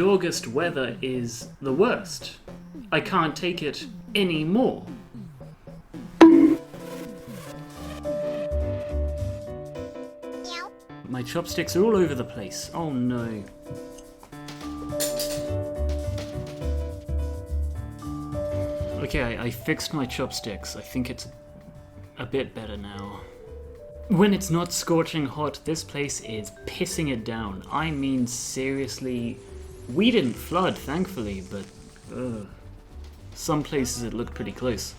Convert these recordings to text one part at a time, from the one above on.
August weather is the worst. I can't take it anymore. My chopsticks are all over the place. Oh no. Okay, I fixed my chopsticks. I think it's a bit better now. When it's not scorching hot, this place is pissing it down. I mean, seriously, we didn't flood, thankfully, but some places it looked pretty close.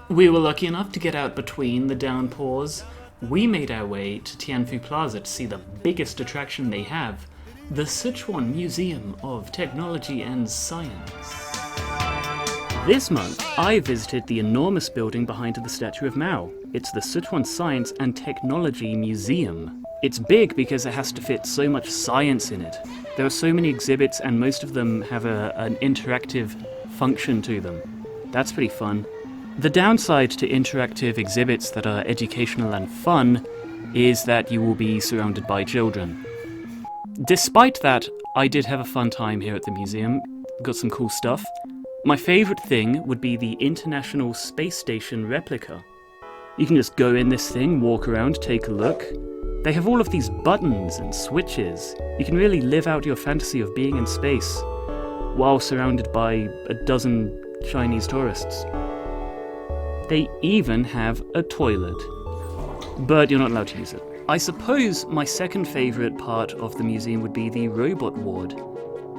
We were lucky enough to get out between the downpours. We made our way to Tianfu Plaza to see the biggest attraction they have, the Sichuan Museum of Technology and Science. This month, I visited the enormous building behind the statue of Mao. It's the Sichuan Science and Technology Museum. It's big because it has to fit so much science in it. There are so many exhibits and most of them have an interactive function to them. That's pretty fun. The downside to interactive exhibits that are educational and fun is that you will be surrounded by children. Despite that, I did have a fun time here at the museum. Got some cool stuff. My favourite thing would be the International Space Station replica. You can just go in this thing, walk around, take a look. They have all of these buttons and switches. You can really live out your fantasy of being in space while surrounded by a dozen Chinese tourists. They even have a toilet, but you're not allowed to use it. I suppose my second favourite part of the museum would be the robot ward.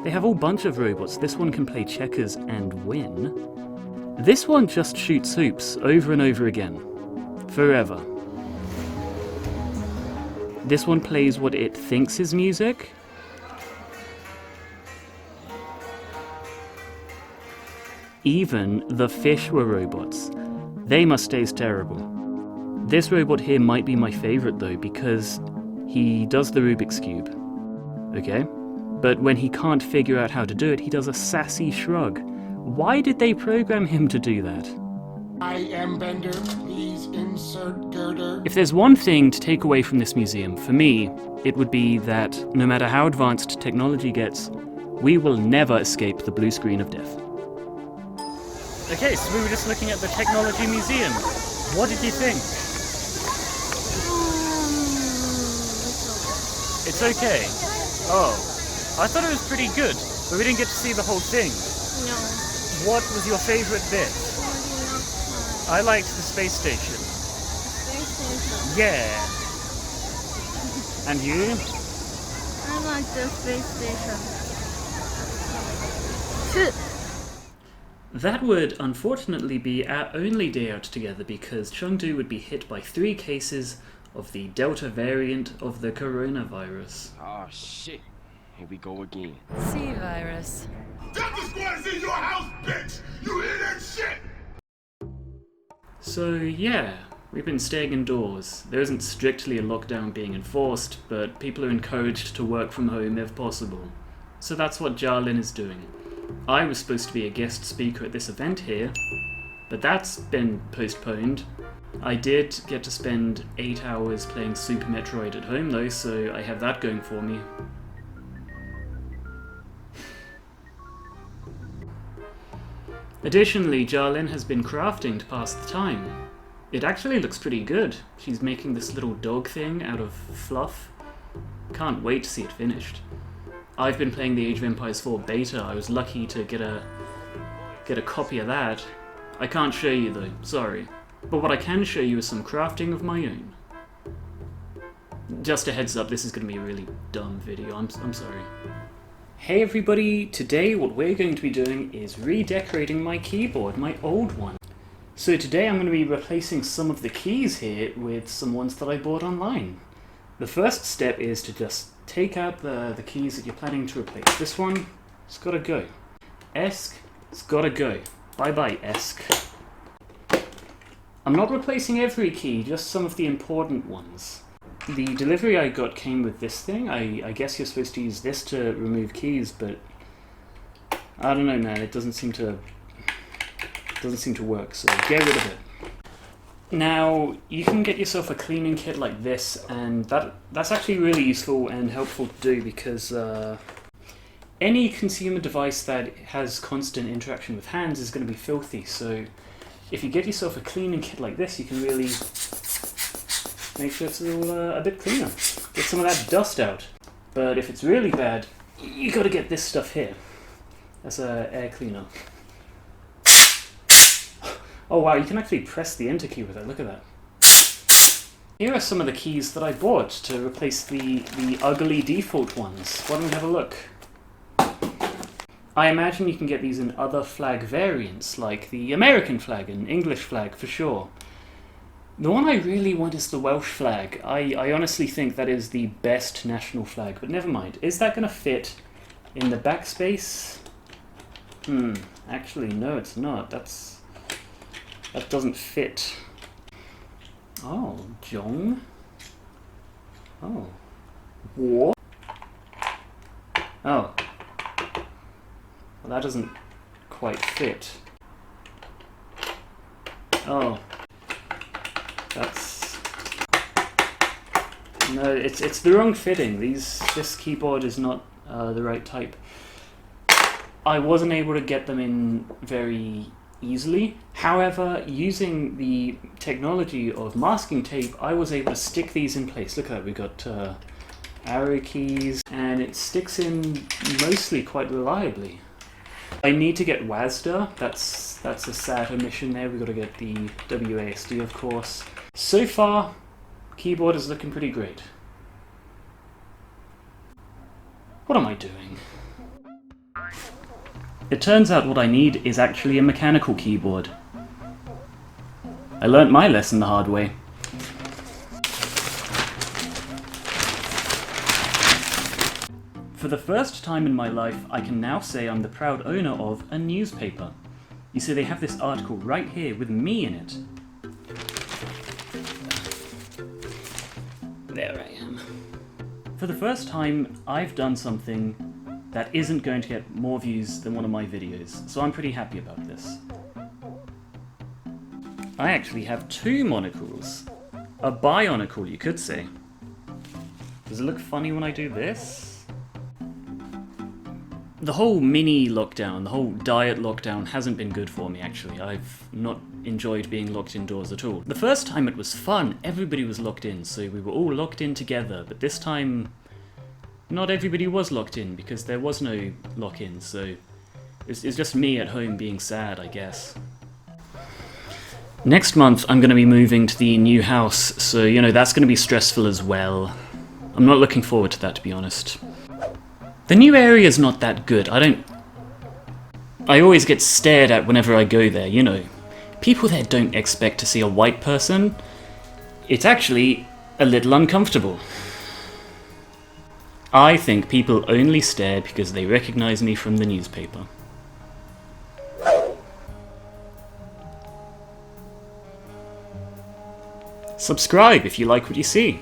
They have a whole bunch of robots. This one can play checkers and win. This one just shoots hoops over and over again. Forever. This one plays what it thinks is music. Even the fish were robots. They must taste terrible. This robot here might be my favourite though, because he does the Rubik's Cube. Okay? But when he can't figure out how to do it, he does a sassy shrug. Why did they program him to do that? I am Bender, please insert girder. If there's one thing to take away from this museum, for me, it would be that no matter how advanced technology gets, we will never escape the blue screen of death. Okay, so we were just looking at the Technology Museum. What did you think? It's okay. Oh. I thought it was pretty good, but we didn't get to see the whole thing. No. What was your favourite bit? I liked the space station. Space station. Yeah. And you? I like the space station. That would unfortunately be our only day out together because Chengdu would be hit by 3 cases of the Delta variant of the coronavirus. Oh shit. Here we go again. C virus. Delta Squad is in your house, bitch! You hear that shit? So yeah, we've been staying indoors. There isn't strictly a lockdown being enforced, but people are encouraged to work from home if possible. So that's what Jialin is doing. I was supposed to be a guest speaker at this event here, but that's been postponed. I did get to spend 8 hours playing Super Metroid at home though, so I have that going for me. Additionally, Jialin has been crafting to pass the time. It actually looks pretty good. She's making this little dog thing out of fluff. Can't wait to see it finished. I've been playing the Age of Empires 4 beta. I was lucky to get a copy of that. I can't show you though, sorry. But what I can show you is some crafting of my own. Just a heads up, this is going to be a really dumb video, I'm sorry. Hey everybody, today what we're going to be doing is redecorating my keyboard, my old one. So today I'm going to be replacing some of the keys here with some ones that I bought online. The first step is to just take out the keys that you're planning to replace. This one, it's gotta go. ESC, it's gotta go. Bye bye ESC. I'm not replacing every key, just some of the important ones. The delivery I got came with this thing. I guess you're supposed to use this to remove keys, but I don't know, man. It doesn't seem to work. So get rid of it. Now, you can get yourself a cleaning kit like this, and that's actually really useful and helpful to do because any consumer device that has constant interaction with hands is going to be filthy, so if you get yourself a cleaning kit like this, you can really make sure it's all a bit cleaner. Get some of that dust out. But if it's really bad, you got to get this stuff here. That's an air cleaner. Oh wow, you can actually press the enter key with it, look at that. Here are some of the keys that I bought to replace the ugly default ones. Why don't we have a look? I imagine you can get these in other flag variants, like the American flag and English flag for sure. The one I really want is the Welsh flag. I honestly think that is the best national flag, but never mind. Is that going to fit in the backspace? Actually no it's not. That doesn't fit. Oh, Jong. Oh. War. Oh. Well, that doesn't quite fit. Oh. That's... No, it's the wrong fitting. This keyboard is not the right type. I wasn't able to get them in very easily. However, using the technology of masking tape, I was able to stick these in place. Look at that, we've got arrow keys, and it sticks in mostly quite reliably. I need to get WASD, that's a sad omission there. We've got to get the WASD, of course. So far, keyboard is looking pretty great. What am I doing? It turns out what I need is actually a mechanical keyboard. I learnt my lesson the hard way. For the first time in my life, I can now say I'm the proud owner of a newspaper. You see, they have this article right here with me in it. There I am. For the first time, I've done something that isn't going to get more views than one of my videos, so I'm pretty happy about this. I actually have two monocles. A bionicle, you could say. Does it look funny when I do this? The whole mini lockdown, the whole diet lockdown hasn't been good for me actually. I've not enjoyed being locked indoors at all. The first time it was fun, everybody was locked in, so we were all locked in together, but this time not everybody was locked in because there was no lock-in, so it's just me at home being sad, I guess. Next month I'm going to be moving to the new house, so you know that's going to be stressful as well. I'm not looking forward to that, to be honest. The new area's not that good. I always get stared at whenever I go there, you know. People there don't expect to see a white person. It's actually a little uncomfortable. I think people only stare because they recognize me from the newspaper. Subscribe if you like what you see.